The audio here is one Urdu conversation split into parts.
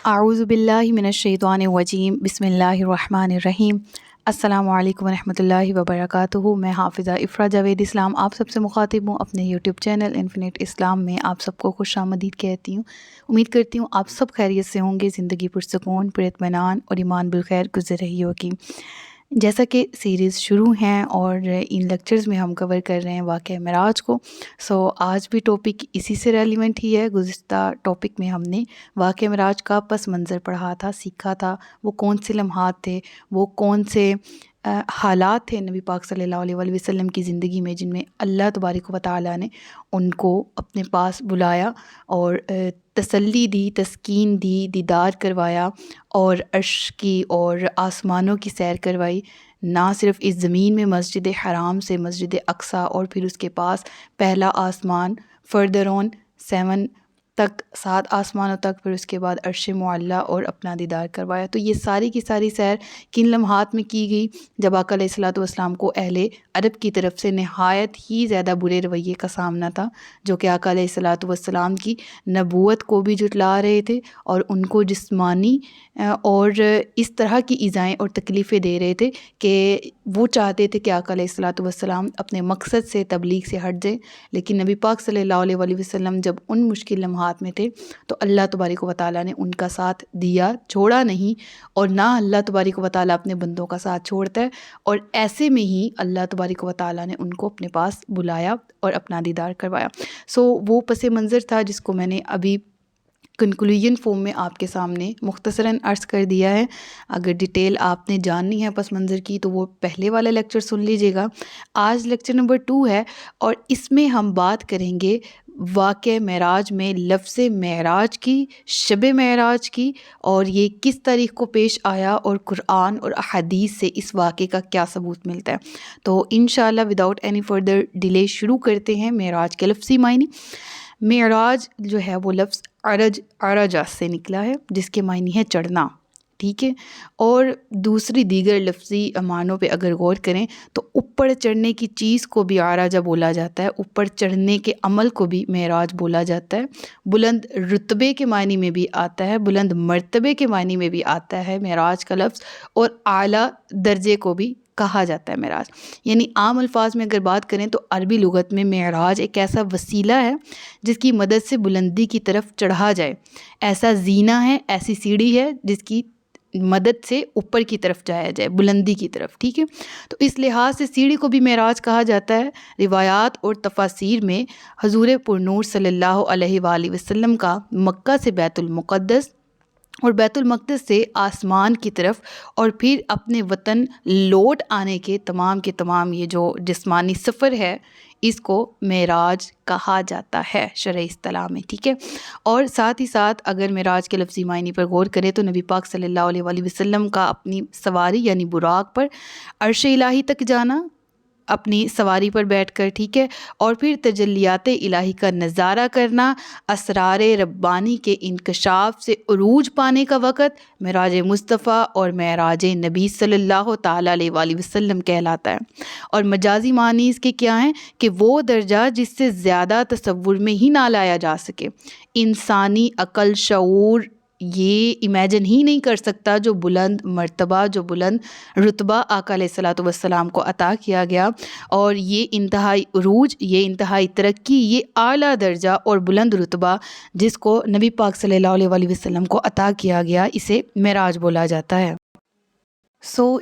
اعوذ باللہ من الشیطان الرجیم بسم اللہ الرحمن الرحیم۔ السلام علیکم ورحمۃ اللہ وبرکاتہ۔ میں حافظہ افرا جاوید اسلام آپ سب سے مخاطب ہوں اپنے یوٹیوب چینل انفینٹ اسلام میں۔ آپ سب کو خوش آمدید کہتی ہوں۔ امید کرتی ہوں آپ سب خیریت سے ہوں گے، زندگی پرسکون، پر اطمینان اور ایمان بالخیر گزر رہی ہوگی۔ جیسا کہ سیریز شروع ہیں اور ان لیکچرز میں ہم کور کر رہے ہیں واقعہ معراج کو، آج بھی ٹاپک اسی سے ریلیونٹ ہی ہے۔ گزشتہ ٹاپک میں ہم نے واقعہ معراج کا پس منظر پڑھا تھا، سیکھا تھا، وہ کون سے لمحات تھے، وہ کون سے حالات تھے نبی پاک صلی اللہ علیہ وآلہ وسلم کی زندگی میں جن میں اللہ تبارک و تعالیٰ نے ان کو اپنے پاس بلایا اور تسلی دی، تسکین دی، دیدار کروایا اور عرش کی اور آسمانوں کی سیر کروائی۔ نہ صرف اس زمین میں مسجد حرام سے مسجد اقصیٰ اور پھر اس کے پاس پہلا آسمان، فردر آن 7 تک، 7 آسمانوں تک، پھر اس کے بعد عرش معلیٰ اور اپنا دیدار کروایا۔ تو یہ ساری کی ساری سیر کن لمحات میں کی گئی؟ جب آقا علیہ الصلوۃ والسلام کو اہل عرب کی طرف سے نہایت ہی زیادہ برے رویے کا سامنا تھا، جو کہ آقا علیہ الصلوۃ والسلام کی نبوت کو بھی جھٹلا رہے تھے اور ان کو جسمانی اور اس طرح کی ایذائیں اور تکلیفیں دے رہے تھے کہ وہ چاہتے تھے کہ آقا علیہ الصلوۃ والسلام اپنے مقصد سے، تبلیغ سے ہٹ جائیں۔ لیکن نبی پاک صلی اللہ علیہ وآلہ وسلم جب ان مشکل لمحات میں تھے تو اللہ تبارک و تعالیٰ نے ان کا ساتھ دیا، چھوڑا نہیں، اور نہ اللہ تبارک و تعالیٰ اپنے بندوں کا ساتھ چھوڑتا ہے۔ اور ایسے میں ہی اللہ تبارک و تعالیٰ نے ان کو اپنے پاس بلایا اور اپنا دیدار کروایا۔ وہ پس منظر تھا جس کو میں نے ابھی کنکلوژن فارم میں آپ کے سامنے مختصراً عرض کر دیا ہے۔ اگر ڈیٹیل آپ نے جاننی ہے پس منظر کی تو وہ پہلے والا لیکچر سن لیجئے گا۔ آج لیکچر نمبر 2 ہے اور اس میں ہم بات کریں گے واقعہ معراج میں لفظ معراج کی، شب معراج کی، اور یہ کس تاریخ کو پیش آیا اور قرآن اور احادیث سے اس واقعے کا کیا ثبوت ملتا ہے۔ تو انشاءاللہ وداؤٹ اینی فردر ڈیلے شروع کرتے ہیں معراج کے لفظی معنی۔ معراج جو ہے وہ لفظ عرج سے نکلا ہے جس کے معنی ہے چڑھنا، ٹھیک ہے، اور دوسری دیگر لفظی معنوں پہ اگر غور کریں تو اوپر چڑھنے کی چیز کو بھی عرجہ بولا جاتا ہے، اوپر چڑھنے کے عمل کو بھی معراج بولا جاتا ہے۔ بلند رتبے کے معنی میں بھی آتا ہے، بلند مرتبے کے معنی میں بھی آتا ہے معراج کا لفظ، اور اعلیٰ درجے کو بھی کہا جاتا ہے معراج۔ یعنی عام الفاظ میں اگر بات کریں تو عربی لغت میں معراج ایک ایسا وسیلہ ہے جس کی مدد سے بلندی کی طرف چڑھا جائے، ایسا زینہ ہے، ایسی سیڑھی ہے جس کی مدد سے اوپر کی طرف جایا جائے، بلندی کی طرف، ٹھیک ہے۔ تو اس لحاظ سے سیڑھی کو بھی معراج کہا جاتا ہے۔ روایات اور تفاسیر میں حضور پرنور صلی اللہ علیہ وآلہ وسلم کا مکہ سے بیت المقدس اور بیت المقدس سے آسمان کی طرف اور پھر اپنے وطن لوٹ آنے کے تمام یہ جو جسمانی سفر ہے، اس کو معراج کہا جاتا ہے شرع اصطلاح میں، ٹھیک ہے۔ اور ساتھ ہی ساتھ اگر معراج کے لفظی معنی پر غور کریں تو نبی پاک صلی اللہ علیہ وآلہ وسلم کا اپنی سواری یعنی براق پر عرش الہی تک جانا، اپنی سواری پر بیٹھ کر، ٹھیک ہے، اور پھر تجلیات الہی کا نظارہ کرنا، اسرار ربانی کے انکشاف سے عروج پانے کا وقت معراج مصطفیٰ اور معراج نبی صلی اللہ تعالیٰ علیہ وآلہ وسلم کہلاتا ہے۔ اور مجازی معنی اس کے کیا ہیں کہ وہ درجہ جس سے زیادہ تصور میں ہی نہ لایا جا سکے، انسانی عقل، شعور یہ امیجن ہی نہیں کر سکتا، جو بلند مرتبہ، جو بلند رتبہ آقا علیہ الصلوۃ والسلام کو عطا کیا گیا، اور یہ انتہائی عروج، یہ انتہائی ترقی، یہ اعلیٰ درجہ اور بلند رتبہ جس کو نبی پاک صلی اللہ علیہ وآلہ وسلم کو عطا کیا گیا، اسے معراج بولا جاتا ہے۔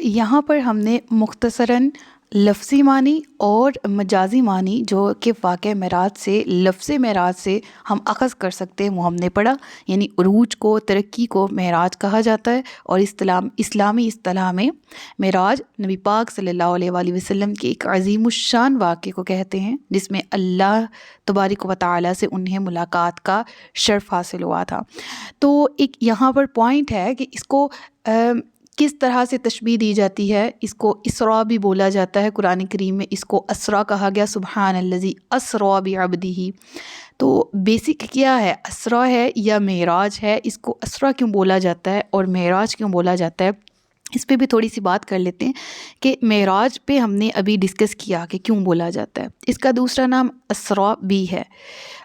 یہاں پر ہم نے مختصراً لفظی معنی اور مجازی معنی جو کہ واقع معراج سے، لفظ معراج سے ہم اخذ کر سکتے ہیں، وہ ہم نے پڑھا۔ یعنی عروج کو، ترقی کو معراج کہا جاتا ہے، اور اسلامی اصطلاح میں معراج نبی پاک صلی اللہ علیہ وآلہ وسلم کے ایک عظیم الشان واقعے کو کہتے ہیں جس میں اللہ تبارک و تعالیٰ سے انہیں ملاقات کا شرف حاصل ہوا تھا۔ تو ایک یہاں پر پوائنٹ ہے کہ اس کو کس طرح سے تشبیہ دی جاتی ہے۔ اس کو اسراء بھی بولا جاتا ہے، قرآن کریم میں اس کو اسراء کہا گیا، سبحان الذی اسریٰ بعبدہ۔ تو بیسک کیا ہے، اسراء ہے یا معراج ہے؟ اس کو اسراء کیوں بولا جاتا ہے اور معراج کیوں بولا جاتا ہے، اس پہ بھی تھوڑی سی بات کر لیتے ہیں کہ معراج پہ ہم نے ابھی ڈسکس کیا کہ کیوں بولا جاتا ہے۔ اس کا دوسرا نام اسراء بھی ہے۔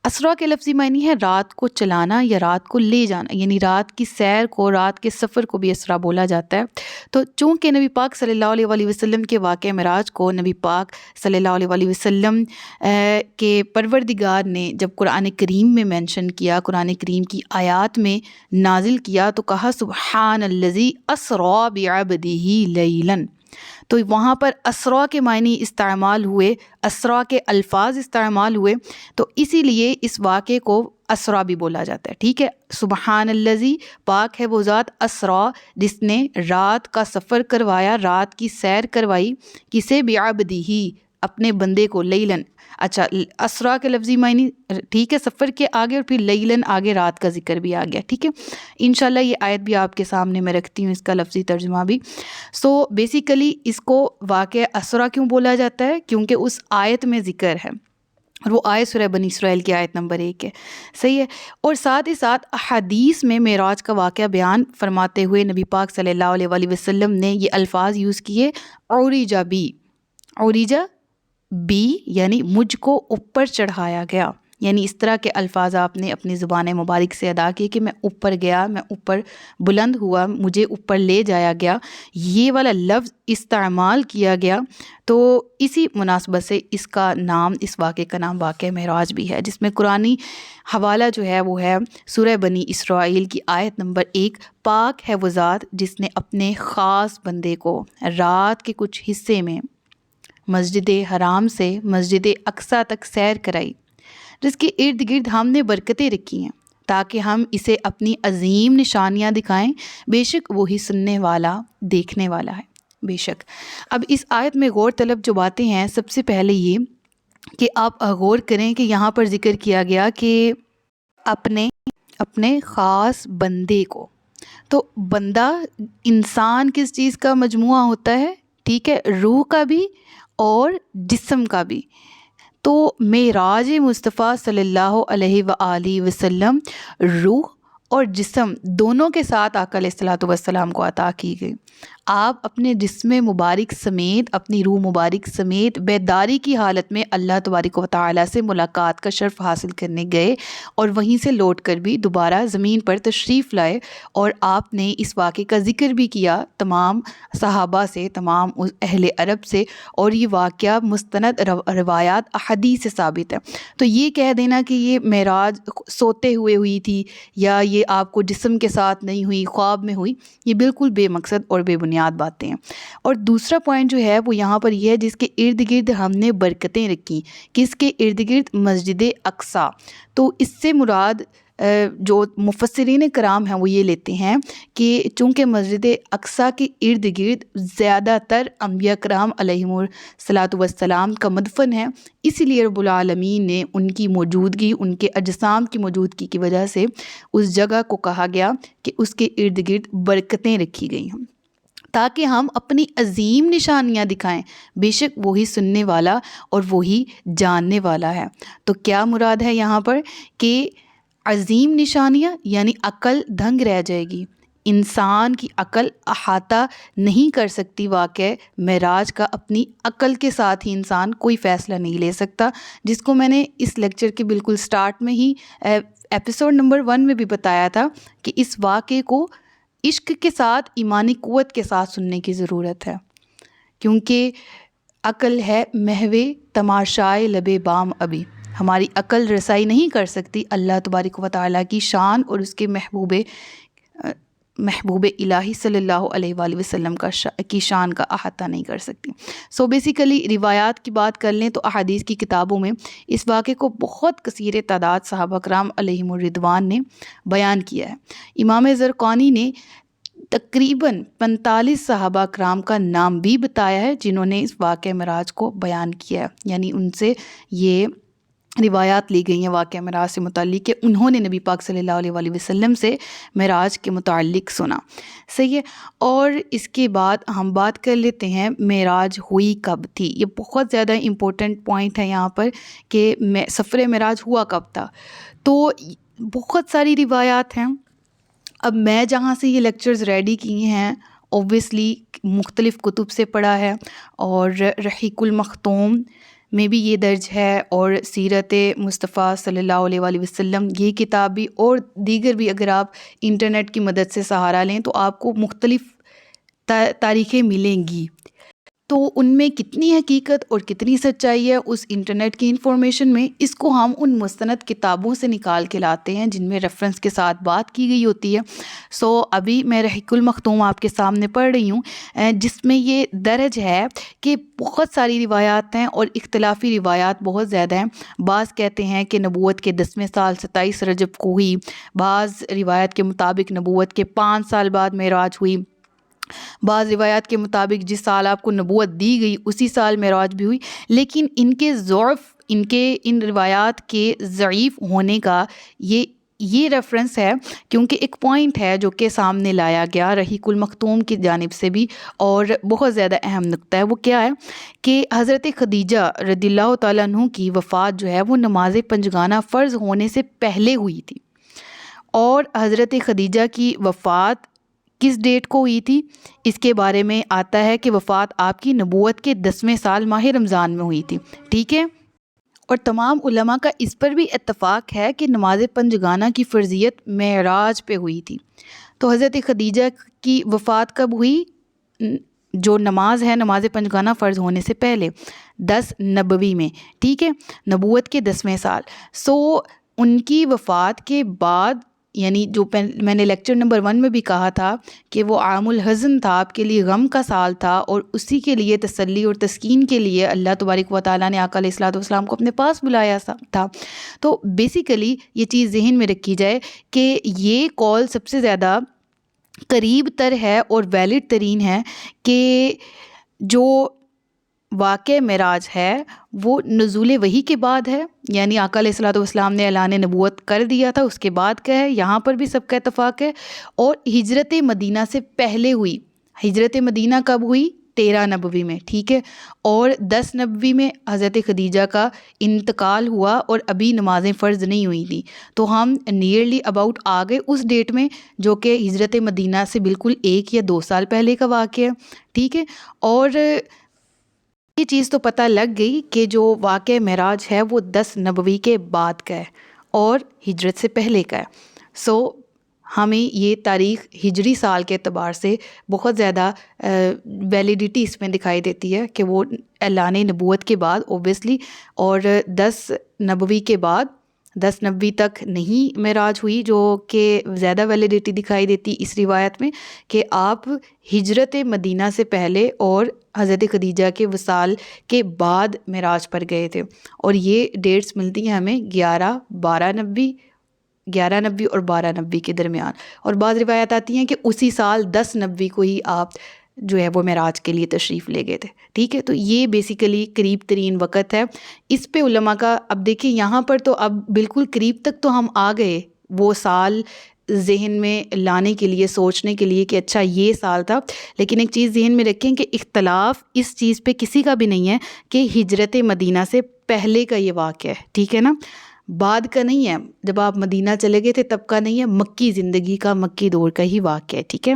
اسرا کے لفظی معنی ہے رات کو چلانا یا رات کو لے جانا، یعنی رات کی سیر کو، رات کے سفر کو بھی اسرا بولا جاتا ہے۔ تو چونکہ نبی پاک صلی اللہ علیہ وآلہ وسلم کے واقعہ معراج کو نبی پاک صلی اللہ علیہ وآلہ وسلم کے پروردگار نے جب قرآن کریم میں مینشن کیا، قرآن کریم کی آیات میں نازل کیا، تو کہا سبحان الذی اسری بعبدہ لیلاً، تو وہاں پر اسرا کے معنی استعمال ہوئے، اسرا کے الفاظ استعمال ہوئے، تو اسی لیے اس واقعے کو اسرا بھی بولا جاتا ہے۔ ٹھیک ہے، سبحان الذی، پاک ہے وہ ذات، اسرا، جس نے رات کا سفر کروایا، رات کی سیر کروائی، کسے؟ بعبدہ، اپنے بندے کو، لیلاً۔ اچھا، اسرا کے لفظی معنی ٹھیک ہے، سفر کے آگے، اور پھر لیلاً آگے رات کا ذکر بھی آ گیا۔ ٹھیک ہے، انشاءاللہ یہ آیت بھی آپ کے سامنے میں رکھتی ہوں، اس کا لفظی ترجمہ بھی۔ سو بیسیکلی اس کو واقعہ اسرا کیوں بولا جاتا ہے؟ کیونکہ اس آیت میں ذکر ہے، اور وہ آیت سورہ بنی اسرائیل کی آیت نمبر 1 ہے۔ صحیح ہے، اور ساتھ ہی ساتھ احادیث میں معراج کا واقعہ بیان فرماتے ہوئے نبی پاک صلی اللہ علیہ وآلہ وسلم نے یہ الفاظ یوز کیے، عُرِجَ بی، عُرِجَ بی یعنی مجھ کو اوپر چڑھایا گیا، یعنی اس طرح کے الفاظ آپ نے اپنی زبان مبارک سے ادا کیے کہ میں اوپر گیا، میں اوپر بلند ہوا، مجھے اوپر لے جایا گیا، یہ والا لفظ استعمال کیا گیا۔ تو اسی مناسبت سے اس کا نام، اس واقعے کا نام واقعہ معراج بھی ہے، جس میں قرآنی حوالہ جو ہے وہ ہے سورہ بنی اسرائیل کی آیت نمبر 1، پاک ہے وہ ذات جس نے اپنے خاص بندے کو رات کے کچھ حصے میں مسجد حرام سے مسجد اقصیٰ تک سیر کرائی، جس کے ارد گرد ہم نے برکتیں رکھی ہیں تاکہ ہم اسے اپنی عظیم نشانیاں دکھائیں، بے شک وہی سننے والا دیکھنے والا ہے۔ بے شک، اب اس آیت میں غور طلب جو باتیں ہیں، سب سے پہلے یہ کہ آپ غور کریں کہ یہاں پر ذکر کیا گیا کہ اپنے خاص بندے کو، تو بندہ انسان کس چیز کا مجموعہ ہوتا ہے؟ ٹھیک ہے، روح کا بھی اور جسم کا بھی۔ تو معراج مصطفیٰ صلی اللہ علیہ وآلہ وسلم روح اور جسم دونوں کے ساتھ آقا علیہ الصلوۃ والسلام کو عطا کی گئی۔ آپ اپنے جسم مبارک سمیت، اپنی روح مبارک سمیت بیداری کی حالت میں اللہ تبارک و تعالیٰ سے ملاقات کا شرف حاصل کرنے گئے، اور وہیں سے لوٹ کر بھی دوبارہ زمین پر تشریف لائے، اور آپ نے اس واقعے کا ذکر بھی کیا تمام صحابہ سے، تمام اہل عرب سے، اور یہ واقعہ مستند روایات احادیث سے ثابت ہے۔ تو یہ کہہ دینا کہ یہ معراج سوتے ہوئے ہوئی تھی، یا یہ آپ کو جسم کے ساتھ نہیں ہوئی، خواب میں ہوئی، یہ بالکل بے مقصد اور بے بنیاد باتیں ہیں۔ اور دوسرا پوائنٹ جو ہے وہ یہاں پر یہ ہے، جس کے ارد گرد ہم نے برکتیں رکھی، کس کے ارد گرد؟ مسجد اقصیٰ۔ تو اس سے مراد جو مفسرین کرام ہیں وہ یہ لیتے ہیں کہ چونکہ مسجد اقصیٰ کے ارد گرد زیادہ تر انبیاء کرام علیہم الصلوۃ والسلام کا مدفن ہے، اسی لیے رب العالمین نے ان کی موجودگی، ان کے اجسام کی موجودگی کی وجہ سے اس جگہ کو کہا گیا کہ اس کے ارد گرد برکتیں رکھی گئی ہیں، تاکہ ہم اپنی عظیم نشانیاں دکھائیں، بے شک وہی سننے والا اور وہی جاننے والا ہے۔ تو کیا مراد ہے یہاں پر کہ عظیم نشانیاں یعنی عقل دھنگ رہ جائے گی، انسان کی عقل احاطہ نہیں کر سکتی واقع معراج کا، اپنی عقل کے ساتھ ہی انسان کوئی فیصلہ نہیں لے سکتا، جس کو میں نے اس لیکچر کے بالکل سٹارٹ میں ہی ایپیسوڈ نمبر 1 میں بھی بتایا تھا کہ اس واقعے کو عشق کے ساتھ، ایمانی قوت کے ساتھ سننے کی ضرورت ہے، کیونکہ عقل ہے محو تماشائے لب بام ابھی، ہماری عقل رسائی نہیں کر سکتی اللہ تبارک و تعالیٰ کی شان اور اس کے محبوب الہی صلی اللہ علیہ وآلہ وسلم کی شان کا احاطہ نہیں کر سکتی۔ سو بیسیکلی روایات کی بات کر لیں تو احادیث کی کتابوں میں اس واقعے کو بہت کثیر تعداد صحابہ کرام علیہم الرضوان نے بیان کیا ہے۔ امام زرقانی نے تقریباً 45 صحابہ کرام کا نام بھی بتایا ہے جنہوں نے اس واقعہ معراج کو بیان کیا ہے، یعنی ان سے یہ روایات لی گئی ہیں واقعہ معراج سے متعلق کہ انہوں نے نبی پاک صلی اللہ علیہ وآلہ وسلم سے معراج کے متعلق سنا۔ صحیح ہے، اور اس کے بعد ہم بات کر لیتے ہیں معراج ہوئی کب تھی۔ یہ بہت زیادہ امپورٹنٹ پوائنٹ ہے یہاں پر کہ سفر معراج ہوا کب تھا۔ تو بہت ساری روایات ہیں، اب میں جہاں سے یہ لیکچرز ریڈی کیے ہیں اوبویسلی مختلف کتب سے پڑھا ہے، اور رحیق المختوم میں بھی یہ درج ہے، اور سیرت مصطفیٰ صلی اللہ علیہ وآلہ وسلم یہ کتاب بھی، اور دیگر بھی اگر آپ انٹرنیٹ کی مدد سے سہارا لیں تو آپ کو مختلف تاریخیں ملیں گی. تو ان میں کتنی حقیقت اور کتنی سچائی ہے اس انٹرنیٹ کی انفارمیشن میں، اس کو ہم ان مستند کتابوں سے نکال کے لاتے ہیں جن میں ریفرنس کے ساتھ بات کی گئی ہوتی ہے. ابھی میں رحیق المختوم آپ کے سامنے پڑھ رہی ہوں، جس میں یہ درج ہے کہ بہت ساری روایات ہیں اور اختلافی روایات بہت زیادہ ہیں. بعض کہتے ہیں کہ نبوت کے 10ویں سال 27 رجب کو ہوئی، بعض روایت کے مطابق نبوت کے 5 سال بعد معراج ہوئی، بعض روایات کے مطابق جس سال آپ کو نبوت دی گئی اسی سال معراج بھی ہوئی. لیکن ان کے ضعف، ان روایات کے ضعیف ہونے کا یہ ریفرنس ہے، کیونکہ ایک پوائنٹ ہے جو کہ سامنے لایا گیا رحیق المختوم کی جانب سے بھی، اور بہت زیادہ اہم نقطہ ہے. وہ کیا ہے کہ حضرت خدیجہ رضی اللہ تعالیٰ عنہ کی وفات جو ہے وہ نماز پنجگانہ فرض ہونے سے پہلے ہوئی تھی، اور حضرت خدیجہ کی وفات کس ڈیٹ کو ہوئی تھی اس کے بارے میں آتا ہے کہ وفات آپ کی نبوت کے 10ویں سال ماہ رمضان میں ہوئی تھی. ٹھیک ہے، اور تمام علماء کا اس پر بھی اتفاق ہے کہ نماز پنجگانہ کی فرضیت معراج پہ ہوئی تھی. تو حضرت خدیجہ کی وفات کب ہوئی؟ جو نماز ہے نماز پنجگانہ فرض ہونے سے پہلے 10 نبوی میں. ٹھیک ہے، نبوت کے 10ویں سال. ان کی وفات کے بعد، یعنی جو میں نے لیکچر نمبر 1 میں بھی کہا تھا کہ وہ عام الحزن تھا، آپ کے لیے غم کا سال تھا، اور اسی کے لیے تسلی اور تسکین کے لیے اللہ تبارک و تعالیٰ نے آقا علیہ الصلوۃ والسلام کو اپنے پاس بلایا تھا. تو بیسیکلی یہ چیز ذہن میں رکھی جائے کہ یہ قول سب سے زیادہ قریب تر ہے اور ویلڈ ترین ہے کہ جو واقع معراج ہے وہ نزول وحی کے بعد ہے، یعنی آقا علیہ الصلوۃ والسلام نے اعلان نبوت کر دیا تھا اس کے بعد کا ہے. یہاں پر بھی سب کا اتفاق ہے. اور ہجرت مدینہ سے پہلے ہوئی. ہجرت مدینہ کب ہوئی؟ 13 نبوی میں. ٹھیک ہے، اور 10 نبوی میں حضرت خدیجہ کا انتقال ہوا اور ابھی نمازیں فرض نہیں ہوئی تھیں. تو ہم نیئرلی اباؤٹ آ گئے اس ڈیٹ میں جو کہ ہجرت مدینہ سے بالکل 1 یا 2 سال پہلے کا واقعہ ہے. ٹھیک ہے، اور یہ چیز تو پتہ لگ گئی کہ جو واقع معراج ہے وہ 10 نبوی کے بعد کا ہے اور ہجرت سے پہلے کا ہے. ہمیں یہ تاریخ ہجری سال کے اعتبار سے بہت زیادہ ویلیڈیٹی اس میں دکھائی دیتی ہے کہ وہ اعلان نبوت کے بعد اوبیسلی، اور 10 نبوی کے بعد 10 نبوی تک نہیں معراج ہوئی، جو کہ زیادہ ویلیڈیٹی دکھائی دیتی اس روایت میں کہ آپ ہجرت مدینہ سے پہلے اور حضرت خدیجہ کے وصال کے بعد معراج پر گئے تھے. اور یہ ڈیٹس ملتی ہیں ہمیں 11 نبوی اور 12 نبوی کے درمیان. اور بعض روایات آتی ہیں کہ اسی سال 10 نبوی کو ہی آپ جو ہے وہ معراج کے لیے تشریف لے گئے تھے. ٹھیک ہے، تو یہ بیسیکلی قریب ترین وقت ہے. اس پہ علماء کا، اب دیکھیں یہاں پر تو اب بالکل قریب تک تو ہم آ گئے، وہ سال ذہن میں لانے کے لیے، سوچنے کے لیے کہ اچھا یہ سال تھا. لیکن ایک چیز ذہن میں رکھیں کہ اختلاف اس چیز پہ کسی کا بھی نہیں ہے کہ ہجرت مدینہ سے پہلے کا یہ واقعہ ہے. ٹھیک ہے نا، بعد کا نہیں ہے، جب آپ مدینہ چلے گئے تھے تب کا نہیں ہے، مکی زندگی کا، مکی دور کا ہی واقعہ ہے. ٹھیک ہے،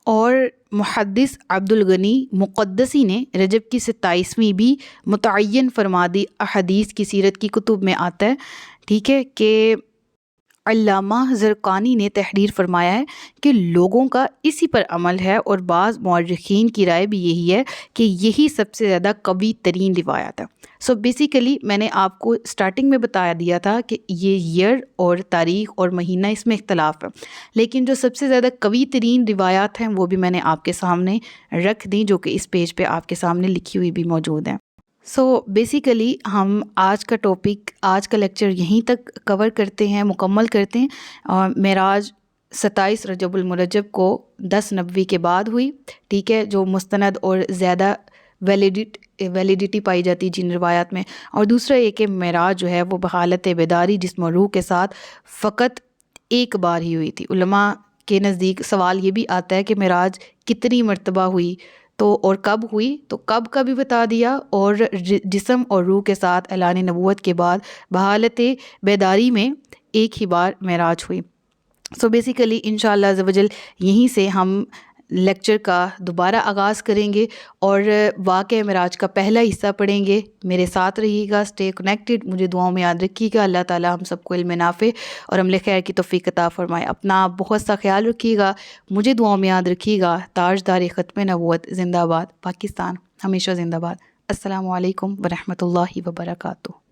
اور محدث عبد الغنی مقدسی نے رجب کی 27ویں بھی متعین فرما دی. احادیث کی سیرت کی کتب میں آتا ہے. ٹھیک ہے، کہ علامہ زرقانی نے تحریر فرمایا ہے کہ لوگوں کا اسی پر عمل ہے، اور بعض مورخین کی رائے بھی یہی ہے کہ یہی سب سے زیادہ قوی ترین روایت ہے. بیسیکلی میں نے آپ کو سٹارٹنگ میں بتا دیا تھا کہ یہ ایئر اور تاریخ اور مہینہ اس میں اختلاف ہے، لیکن جو سب سے زیادہ قوی ترین روایات ہیں وہ بھی میں نے آپ کے سامنے رکھ دیں، جو کہ اس پیج پہ آپ کے سامنے لکھی ہوئی بھی موجود ہیں. بیسیکلی ہم آج کا ٹاپک، آج کا لیکچر یہیں تک کور کرتے ہیں، مکمل کرتے ہیں. معراج 27 رجب المرجب کو 10 نبوی کے بعد ہوئی. ٹھیک ہے، جو مستند اور زیادہ ویلیڈیٹی پائی جاتی جن روایات میں. اور دوسرا یہ کہ معراج جو ہے وہ بحالت بیداری جسم و روح کے ساتھ فقط ایک بار ہی ہوئی تھی. علماء کے نزدیک سوال یہ بھی آتا ہے کہ معراج کتنی مرتبہ ہوئی تو اور کب ہوئی، تو کب کا بھی بتا دیا، اور جسم اور روح کے ساتھ اعلان نبوت کے بعد بحالت بیداری میں ایک ہی بار معراج ہوئی. بیسیکلی انشاءاللہ عز و جل یہیں سے ہم لیکچر کا دوبارہ آغاز کریں گے اور واقعہ معراج کا پہلا حصہ پڑھیں گے۔ میرے ساتھ رہیے گا، اسٹے کنیکٹڈ، مجھے دعاؤں میں یاد رکھیے گا۔ اللہ تعالی ہم سب کو علم نافع اور عمل خیر کی توفیق عطا فرمائے۔ اپنا بہت سا خیال رکھیے گا، مجھے دعاؤں میں یاد رکھیے گا۔ تاجدار ختم نبوت زندہ باد، پاکستان ہمیشہ زندہ باد۔ السلام علیکم ورحمۃ اللہ وبرکاتہ۔